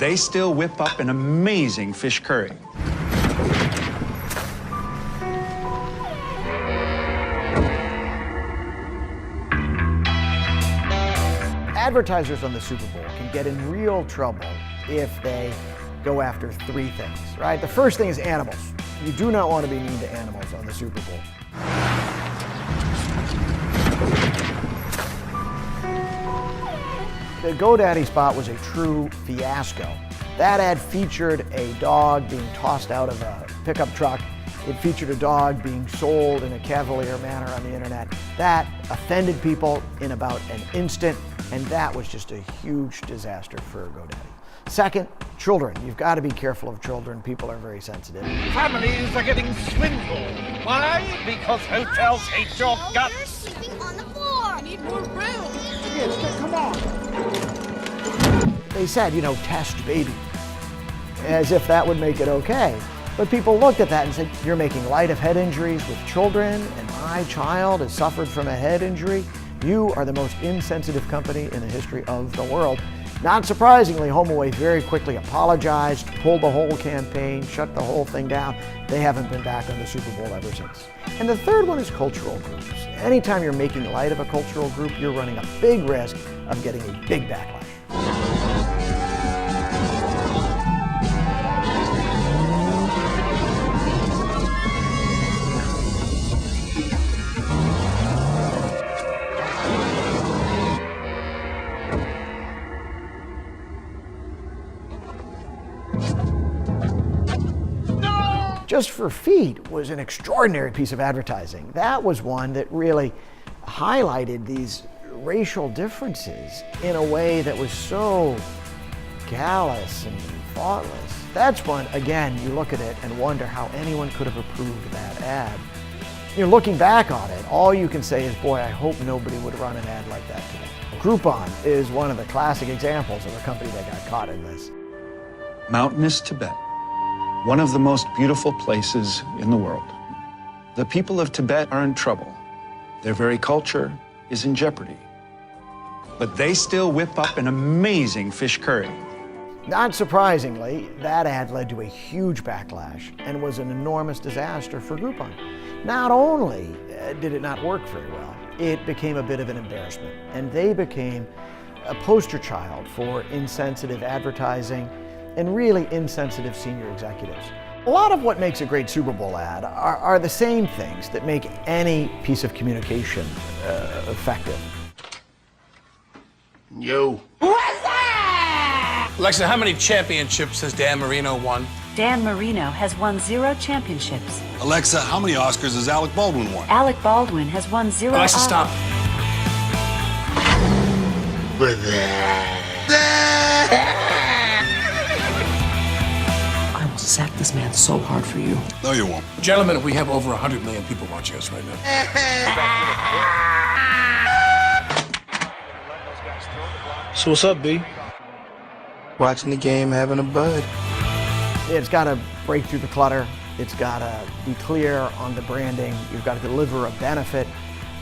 they still whip up an amazing fish curry. Advertisers on the Super Bowl can get in real trouble if they go after three things, right? The first thing is animals. You do not want to be mean to animals on the Super Bowl. The GoDaddy spot was a true fiasco. That ad featured a dog being tossed out of a pickup truck. It featured a dog being sold in a cavalier manner on the internet. That offended people in about an instant, and that was just a huge disaster for GoDaddy. Second, children. You've got to be careful of children. People are very sensitive. Families are getting swindled. Why? Because hotels hate your guts. You're sleeping on the floor. I need more room. Yes, come on. They said, test baby, as if that would make it okay. But people looked at that and said, you're making light of head injuries with children, and my child has suffered from a head injury. You are the most insensitive company in the history of the world. Not surprisingly, HomeAway very quickly apologized, pulled the whole campaign, shut the whole thing down. They haven't been back on the Super Bowl ever since. And the third one is cultural groups. Anytime you're making light of a cultural group, you're running a big risk of getting a big backlash. Just for Feet was an extraordinary piece of advertising. That was one that really highlighted these racial differences in a way that was so callous and thoughtless. That's one, again, you look at it and wonder how anyone could have approved that ad. Looking back on it, all you can say is, boy, I hope nobody would run an ad like that today. Groupon is one of the classic examples of a company that got caught in this. Mountainous Tibet, one of the most beautiful places in the world. The people of Tibet are in trouble. Their very culture is in jeopardy. But they still whip up an amazing fish curry. Not surprisingly, that ad led to a huge backlash and was an enormous disaster for Groupon. Not only did it not work very well, it became a bit of an embarrassment, and they became a poster child for insensitive advertising and really insensitive senior executives. A lot of what makes a great Super Bowl ad are the same things that make any piece of communication effective. Yo. What's that? Alexa, how many championships has Dan Marino won? Dan Marino has won 0 championships. Alexa, how many Oscars has Alec Baldwin won? Alec Baldwin has won 0 Alexa, stop. I will sack this man so hard for you. No, you won't. Gentlemen, we have over 100 million people watching us right now. So what's up, B? Watching the game, having a bud. It's got to break through the clutter. It's got to be clear on the branding. You've got to deliver a benefit.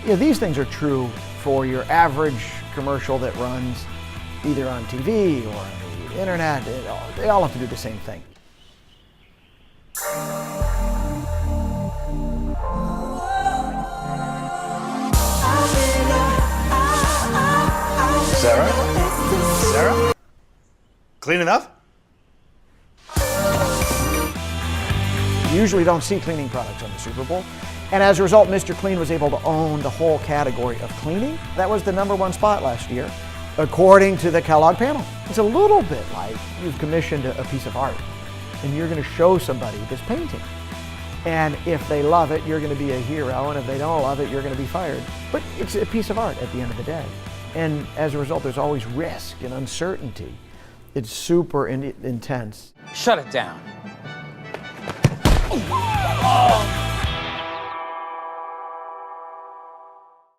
These things are true for your average commercial that runs either on TV or on the internet. They all have to do the same thing. Sarah? Clean enough? You usually don't see cleaning products on the Super Bowl. And as a result, Mr. Clean was able to own the whole category of cleaning. That was the #1 spot last year, according to the Kellogg panel. It's a little bit like you've commissioned a piece of art, and you're going to show somebody this painting. And if they love it, you're going to be a hero, and if they don't love it, you're going to be fired. But it's a piece of art at the end of the day. And as a result, there's always risk and uncertainty. It's super intense. Shut it down. Oh.